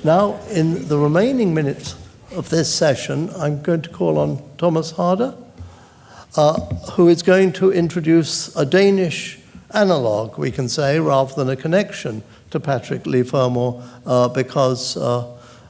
Now, in the remaining minutes of this session, I'm going to call on Thomas Harder, who is going to introduce a Danish analogue, we can say, rather than a connection to Patrick Leigh Fermor, because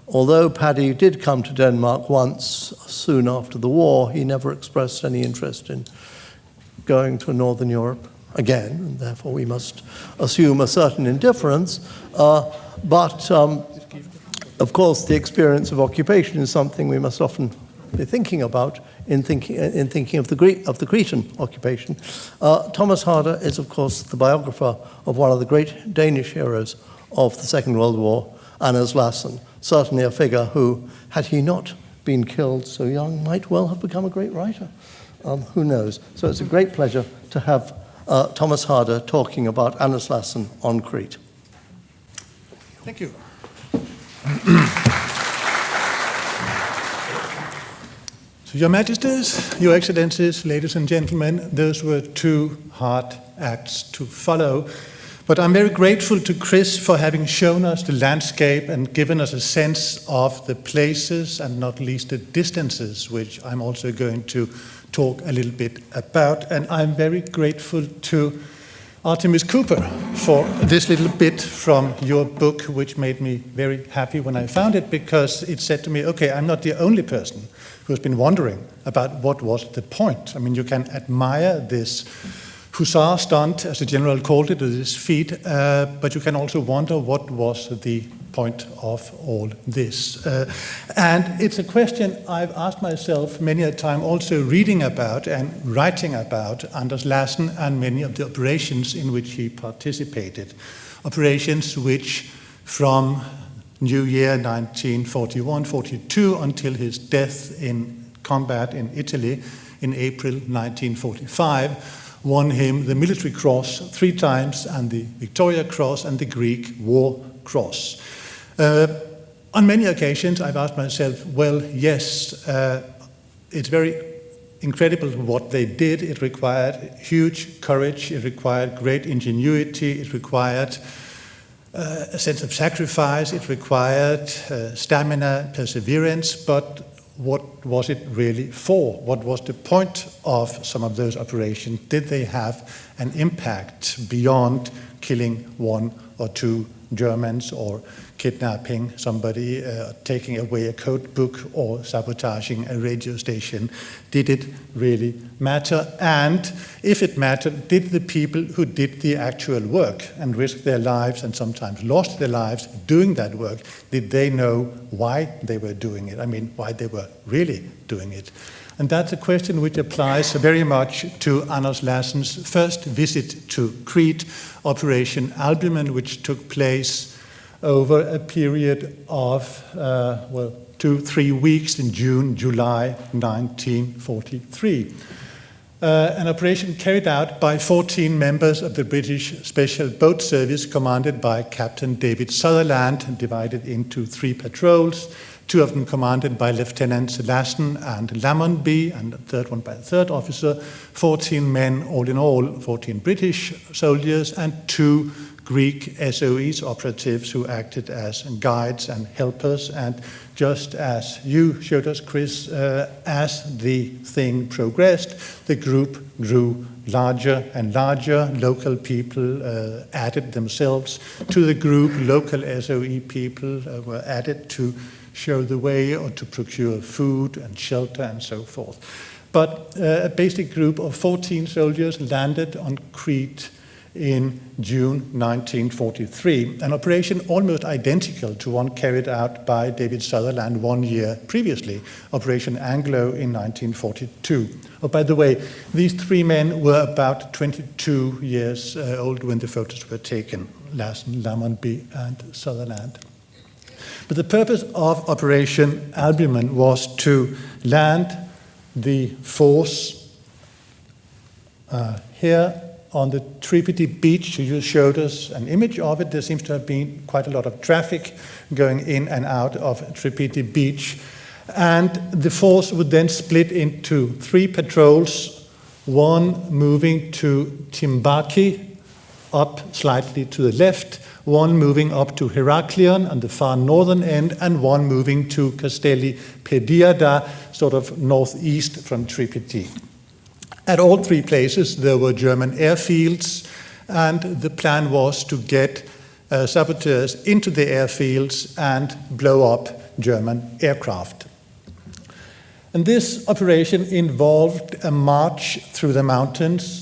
although Paddy did come to Denmark once soon after the war, he never expressed any interest in going to Northern Europe again, and therefore we must assume a certain indifference. But of course, the experience of occupation is something we must often be thinking about in thinking of the Cretan occupation. Thomas Harder is, of course, the biographer of one of the great Danish heroes of the Second World War, Anders Lassen, certainly a figure who, had he not been killed so young, might well have become a great writer. Who knows? So it's a great pleasure to have Thomas Harder talking about Anders Lassen on Crete. Thank you. So, Your Majesties, Your Excellencies, ladies and gentlemen, those were two hard acts to follow. But I'm very grateful to Chris for having shown us the landscape and given us a sense of the places and not least the distances, which I'm also going to talk a little bit about. And I'm very grateful to Artemis Cooper for this little bit from your book, which made me very happy when I found it, because it said to me, okay, I'm not the only person who's been wondering about what was the point. I mean, you can admire this hussar stunt, as the general called it, with his feet, but you can also wonder what was the point of all this. And it's a question I've asked myself many a time, also reading about and writing about Anders Lassen and many of the operations in which he participated. Operations which, from New Year 1941-42 until his death in combat in Italy in April 1945, won him the Military Cross 3 times and the Victoria Cross and the Greek War Cross. On many occasions I've asked myself, well, yes, it's very incredible what they did. It required huge courage, it required great ingenuity, it required a sense of sacrifice, it required stamina, perseverance, but what was it really for? What was the point of some of those operations? Did they have an impact beyond killing 1 or 2 Germans or kidnapping somebody, taking away a code book or sabotaging a radio station? Did it really matter? And if it mattered, did the people who did the actual work and risked their lives and sometimes lost their lives doing that work, did they know why they were doing it? I mean, why they were really doing it? And that's a question which applies very much to Anders Lassen's first visit to Crete, Operation Albumen, which took place over a period of 2-3 weeks in June, July 1943. An operation carried out by 14 members of the British Special Boat Service, commanded by Captain David Sutherland, divided into 3 patrols, 2 of them commanded by Lieutenants Lassen and Lamonby, and the third one by a 3rd officer, 14 men, all in all, 14 British soldiers, and 2 Greek SOEs operatives who acted as guides and helpers. And just as you showed us, Chris, as the thing progressed, the group grew larger and larger. Local people added themselves to the group. Local SOE people were added to show the way or to procure food and shelter and so forth. But a basic group of 14 soldiers landed on Crete in June 1943, an operation almost identical to one carried out by David Sutherland 1 year previously, Operation Anglo in 1942. Oh, by the way, these 3 men were about 22 years old when the photos were taken, Lassen, Lamonby, and Sutherland. But the purpose of Operation Albumen was to land the force here on the Tripodi beach. You showed us an image of it. There seems to have been quite a lot of traffic going in and out of Tripodi beach. And the force would then split into 3 patrols, one moving to Timbaki, up slightly to the left, one moving up to Heraklion on the far northern end, and one moving to Kastelli Pediada, sort of northeast from Tripiti. At all three places, there were German airfields, and the plan was to get saboteurs into the airfields and blow up German aircraft. And this operation involved a march through the mountains,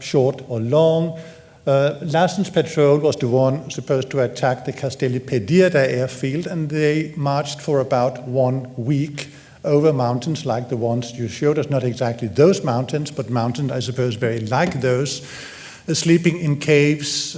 short or long. Lassen's patrol was the one supposed to attack the Kastelli Pediada airfield, and they marched for about 1 week over mountains like the ones you showed us, not exactly those mountains, but mountains, I suppose, very like those, sleeping in caves,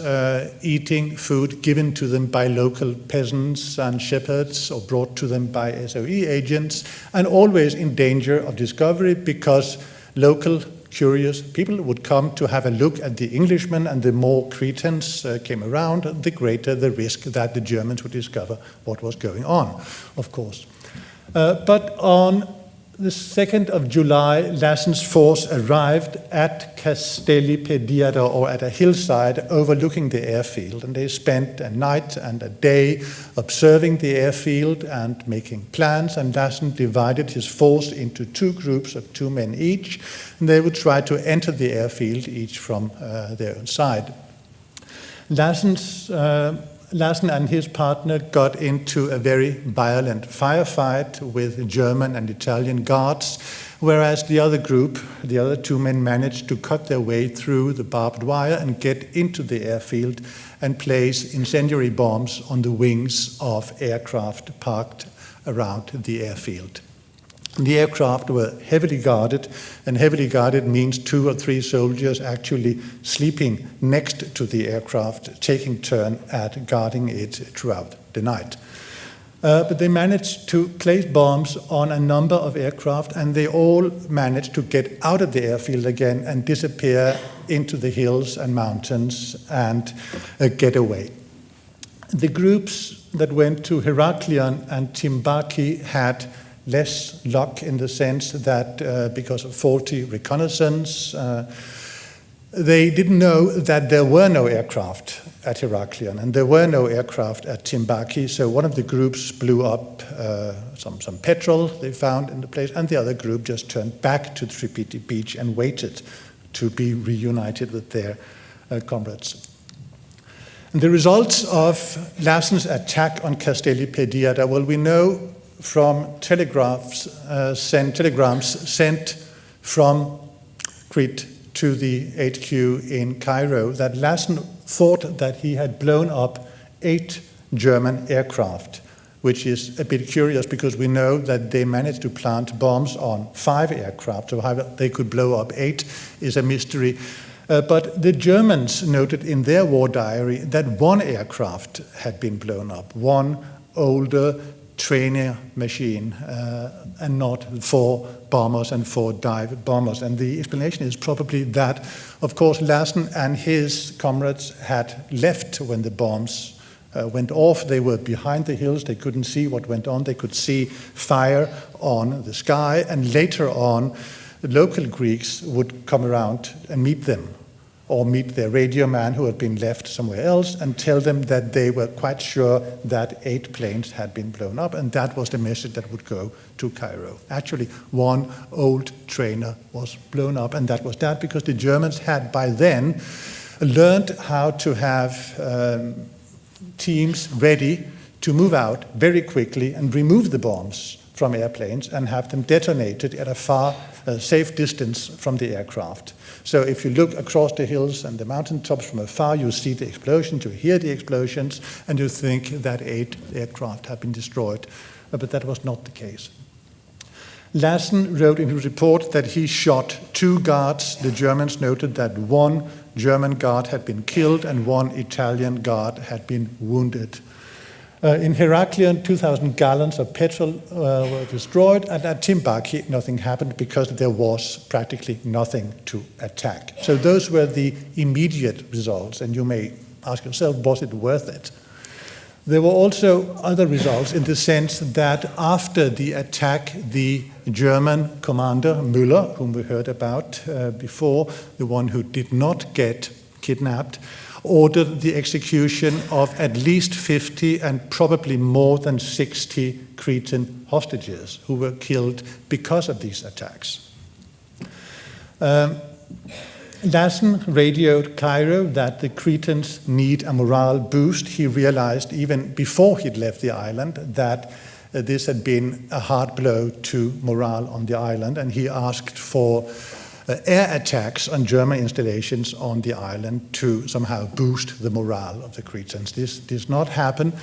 eating food given to them by local peasants and shepherds or brought to them by SOE agents, and always in danger of discovery because local curious people would come to have a look at the Englishmen, and the more Cretans came around, the greater the risk that the Germans would discover what was going on, of course. But on the 2nd of July, Lassen's force arrived at Kastelli Pediada, or at a hillside overlooking the airfield, and they spent a night and a day observing the airfield and making plans, and Lassen divided his force into 2 groups of 2 men each, and they would try to enter the airfield each from their own side. Lassen and his partner got into a very violent firefight with German and Italian guards, whereas the other group, the other 2 men, managed to cut their way through the barbed wire and get into the airfield and place incendiary bombs on the wings of aircraft parked around the airfield. The aircraft were heavily guarded, and heavily guarded means 2 or 3 soldiers actually sleeping next to the aircraft, taking turn at guarding it throughout the night. But they managed to place bombs on a number of aircraft, and they all managed to get out of the airfield again and disappear into the hills and mountains and get away. The groups that went to Heraklion and Timbaki had less luck, in the sense that because of faulty reconnaissance, they didn't know that there were no aircraft at Heraklion and there were no aircraft at Timbaki. So one of the groups blew up some petrol they found in the place, and the other group just turned back to Tripiti beach and waited to be reunited with their comrades. And the results of Lassen's attack on Kastelli Pediada, well, we know from telegrams sent from Crete to the HQ in Cairo that Lassen thought that he had blown up 8 German aircraft, which is a bit curious because we know that they managed to plant bombs on 5 aircraft, so how they could blow up 8 is a mystery. But the Germans noted in their war diary that 1 aircraft had been blown up, 1 older trainer machine, and not 4 bombers and 4 dive bombers. And the explanation is probably that, of course, Lassen and his comrades had left when the bombs went off. They were behind the hills. They couldn't see what went on. They could see fire on the sky. And later on, the local Greeks would come around and meet them, or meet their radio man who had been left somewhere else, and tell them that they were quite sure that 8 planes had been blown up, and that was the message that would go to Cairo. Actually, 1 old trainer was blown up, and that was that because the Germans had by then learned how to have teams ready to move out very quickly and remove the bombs from airplanes and have them detonated at a far safe distance from the aircraft. So if you look across the hills and the mountaintops from afar, you see the explosions, you hear the explosions, and you think that 8 aircraft have been destroyed. But that was not the case. Lassen wrote in his report that he shot 2 guards. The Germans noted that 1 German guard had been killed and 1 Italian guard had been wounded. In Heraklion, 2,000 gallons of petrol were destroyed, and at Timbaki, nothing happened because there was practically nothing to attack. So those were the immediate results, and you may ask yourself, was it worth it? There were also other results in the sense that after the attack, the German commander, Müller, whom we heard about before, the one who did not get kidnapped, ordered the execution of at least 50 and probably more than 60 Cretan hostages who were killed because of these attacks. Lassen radioed Cairo that the Cretans need a morale boost. He realized even before he'd left the island that this had been a hard blow to morale on the island, and he asked for air attacks on German installations on the island to somehow boost the morale of the Cretans. This did not happen.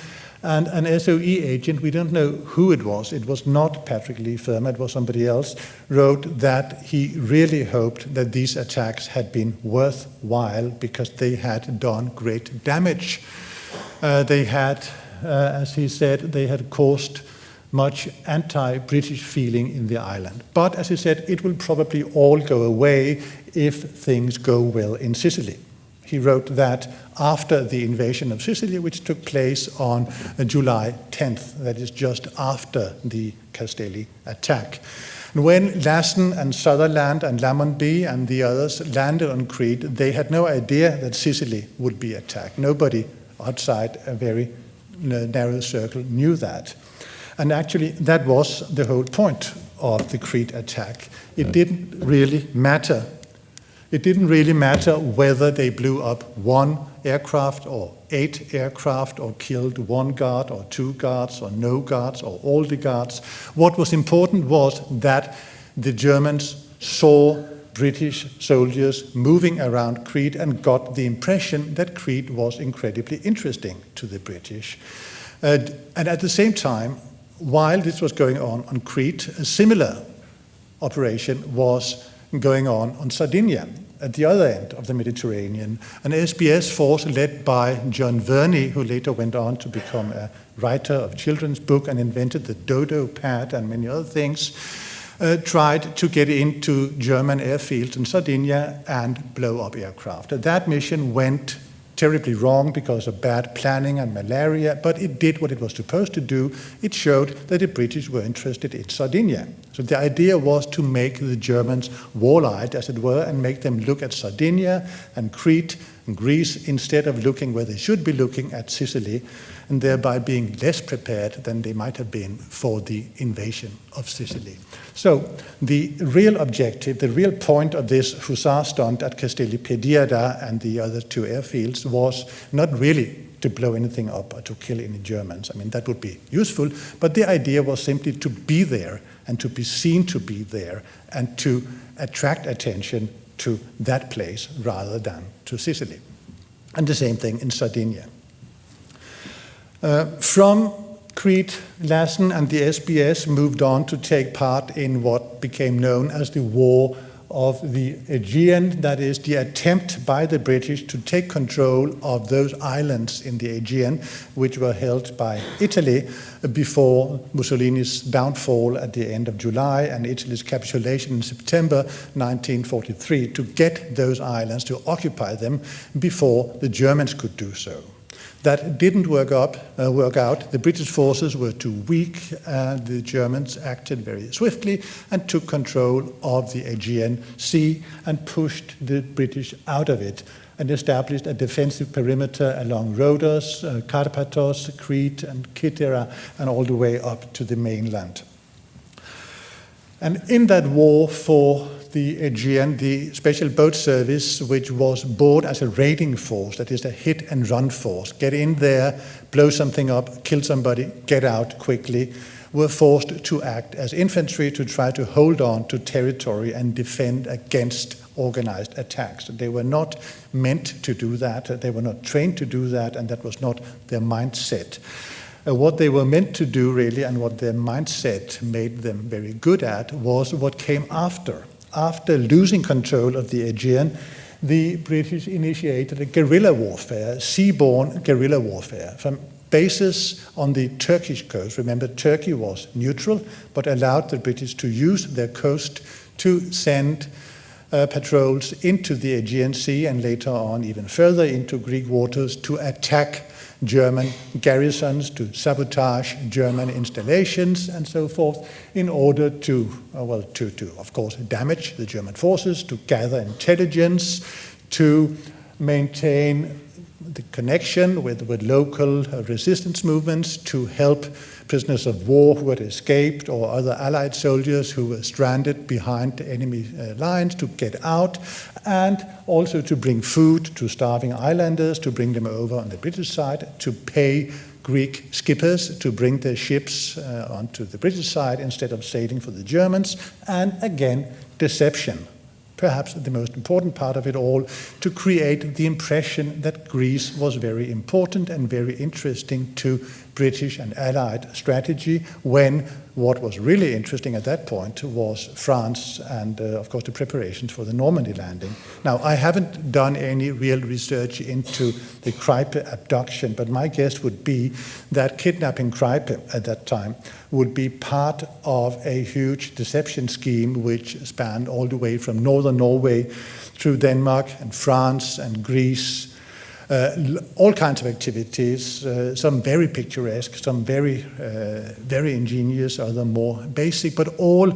And an SOE agent, we don't know who it was not Patrick Leigh Fermor, it was somebody else, wrote that he really hoped that these attacks had been worthwhile because they had done great damage. They had, as he said, they had caused much anti-British feeling in the island. But as he said, it will probably all go away if things go well in Sicily. He wrote that after the invasion of Sicily, which took place on July 10th, that is just after the Castelli attack. And when Lassen and Sutherland and Lamonby and the others landed on Crete, they had no idea that Sicily would be attacked. Nobody outside a very narrow circle knew that. And actually, that was the whole point of the Crete attack. It didn't really matter. It didn't really matter whether they blew up one aircraft or 8 aircraft or killed 1 guard or 2 guards or no guards or all the guards. What was important was that the Germans saw British soldiers moving around Crete and got the impression that Crete was incredibly interesting to the British. And at the same time, while this was going on Crete, a similar operation was going on Sardinia, at the other end of the Mediterranean. An SBS force led by John Verney, who later went on to become a writer of children's book and invented the dodo pad and many other things, tried to get into German airfields in Sardinia and blow up aircraft. That mission went terribly wrong because of bad planning and malaria, but it did what it was supposed to do. It showed that the British were interested in Sardinia. So the idea was to make the Germans wall-eyed, as it were, and make them look at Sardinia and Crete and Greece instead of looking where they should be looking, at Sicily, and thereby being less prepared than they might have been for the invasion of Sicily. So the real objective, the real point of this hussar stunt at Kastelli Pediada and the other 2 airfields was not really to blow anything up or to kill any Germans. I mean, that would be useful, but the idea was simply to be there and to be seen to be there and to attract attention to that place rather than to Sicily. And the same thing in Sardinia. From Crete, Lassen and the SBS moved on to take part in what became known as the War of the Aegean, that is, the attempt by the British to take control of those islands in the Aegean, which were held by Italy before Mussolini's downfall at the end of July and Italy's capitulation in September 1943, to get those islands, to occupy them before the Germans could do so. That didn't work out. The British forces were too weak. The Germans acted very swiftly and took control of the Aegean Sea and pushed the British out of it and established a defensive perimeter along Rhodos, Karpathos, Crete, and Kythera, and all the way up to the mainland. And in that war for the Aegean, the Special Boat Service, which was bought as a raiding force, that is a hit-and-run force, get in there, blow something up, kill somebody, get out quickly, were forced to act as infantry to try to hold on to territory and defend against organized attacks. They were not meant to do that, they were not trained to do that, and that was not their mindset. What they were meant to do, really, and what their mindset made them very good at, was what came after. After losing control of the Aegean, the British initiated a guerrilla warfare, seaborne guerrilla warfare, from bases on the Turkish coast. Remember, Turkey was neutral, but allowed the British to use their coast to send patrols into the Aegean Sea and later on even further into Greek waters to attack German garrisons, to sabotage German installations and so forth, in order to of course, damage the German forces, to gather intelligence, to maintain the connection with local resistance movements to help prisoners of war who had escaped or other Allied soldiers who were stranded behind enemy lines to get out, and also to bring food to starving islanders, to bring them over on the British side, to pay Greek skippers to bring their ships onto the British side instead of sailing for the Germans, and again, deception. Perhaps the most important part of it all, to create the impression that Greece was very important and very interesting to British and Allied strategy, when what was really interesting at that point was France and, of course, the preparations for the Normandy landing. Now, I haven't done any real research into the Crete abduction, but my guess would be that kidnapping Crete at that time would be part of a huge deception scheme which spanned all the way from northern Norway through Denmark and France and Greece. All kinds of activities, some very picturesque, some very ingenious, other more basic, but all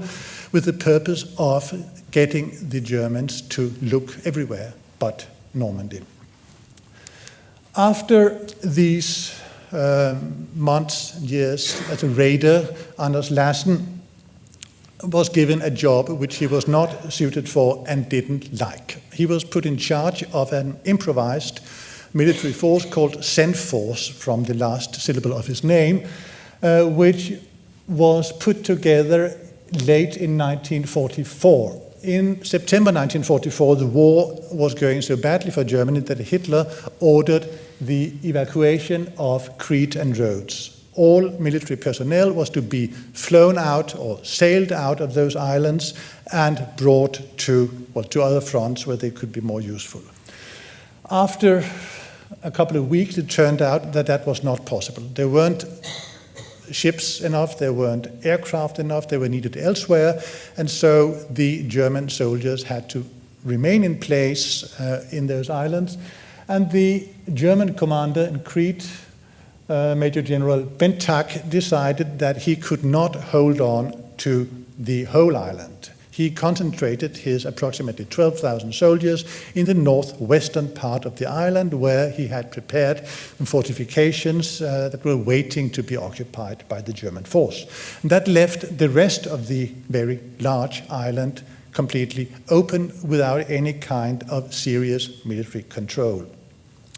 with the purpose of getting the Germans to look everywhere but Normandy. After these months and years as a raider, Anders Lassen was given a job which he was not suited for and didn't like. He was put in charge of an improvised military force called Senforce, from the last syllable of his name, which was put together late in 1944. In September 1944, the war was going so badly for Germany that Hitler ordered the evacuation of Crete and Rhodes. All military personnel was to be flown out or sailed out of those islands and brought to other fronts where they could be more useful. After a couple of weeks, it turned out that that was not possible. There weren't ships enough, there weren't aircraft enough, they were needed elsewhere, and so the German soldiers had to remain in place in those islands. And the German commander in Crete, Major General Bentag, decided that he could not hold on to the whole island. He concentrated his approximately 12,000 soldiers in the northwestern part of the island, where he had prepared fortifications that were waiting to be occupied by the German force. And that left the rest of the very large island completely open without any kind of serious military control.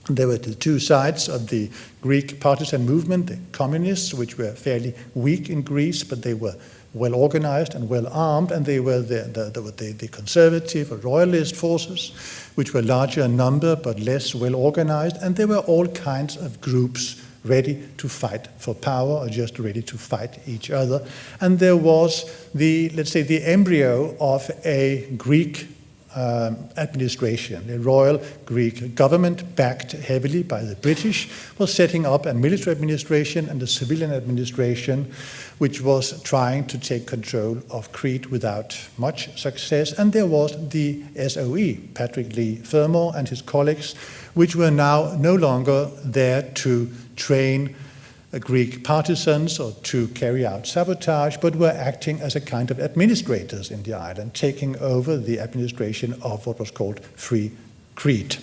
There were the two sides of the Greek partisan movement, the communists, which were fairly weak in Greece, but they were well organized and well armed, and they were the conservative or royalist forces, which were larger in number but less well organized, and there were all kinds of groups ready to fight for power or just ready to fight each other. And there was the embryo of a Greek administration. The royal Greek government, backed heavily by the British, was setting up a military administration and a civilian administration which was trying to take control of Crete without much success. And there was the SOE, Patrick Leigh Fermor and his colleagues, which were now no longer there to train Greek partisans or to carry out sabotage, but were acting as a kind of administrators in the island, taking over the administration of what was called Free Crete.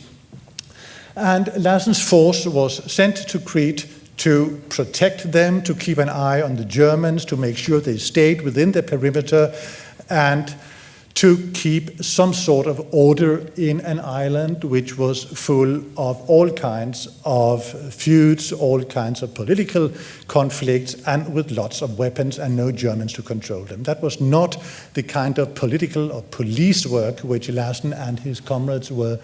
And Lassen's force was sent to Crete to protect them, to keep an eye on the Germans, to make sure they stayed within the perimeter, and to keep some sort of order in an island which was full of all kinds of feuds, all kinds of political conflicts, and with lots of weapons and no Germans to control them. That was not the kind of political or police work which Lassen and his comrades were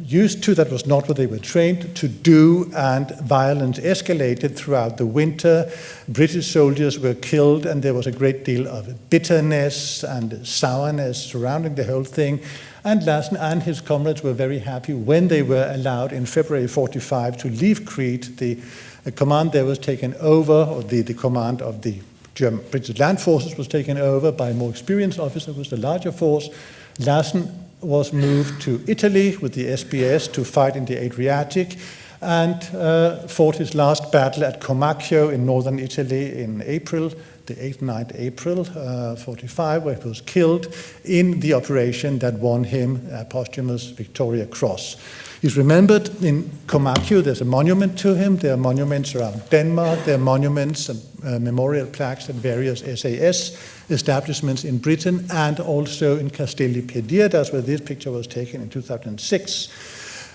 used to. That was not what they were trained to do, and violence escalated throughout the winter. British soldiers were killed, and there was a great deal of bitterness and sourness surrounding the whole thing. And Lassen and his comrades were very happy when they were allowed in February 45 to leave Crete. The command there was taken over, or the command of the German British land forces was taken over by a more experienced officer who was the larger force. Lassen was moved to Italy with the SBS to fight in the Adriatic, and fought his last battle at Comacchio in northern Italy in April, the 8th, 9th April 45, where he was killed in the operation that won him a posthumous Victoria Cross. He's remembered in Comacchio. There's a monument to him. There are monuments around Denmark. There are monuments and memorial plaques at various SAS establishments in Britain, and also in Kastelli Pediada, where this picture was taken in 2006.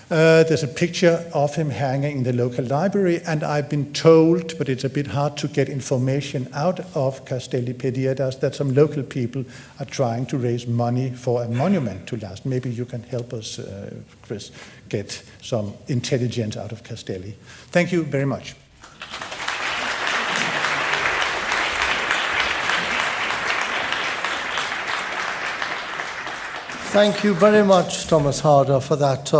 There's a picture of him hanging in the local library, and I've been told, but it's a bit hard to get information out of Kastelli Pediada, that some local people are trying to raise money for a monument to Lassen. Maybe you can help us, Chris, get some intelligence out of Kastelli. Thank you very much. Thank you very much, Thomas Harder, for that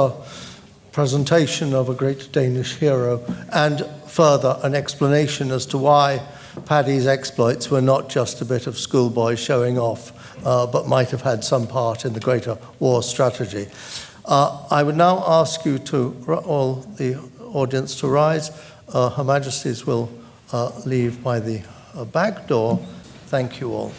presentation of a great Danish hero, and further an explanation as to why Paddy's exploits were not just a bit of schoolboys showing off, but might have had some part in the greater war strategy. I would now ask you to, all the audience, to rise. Her Majesties will leave by the back door. Thank you all.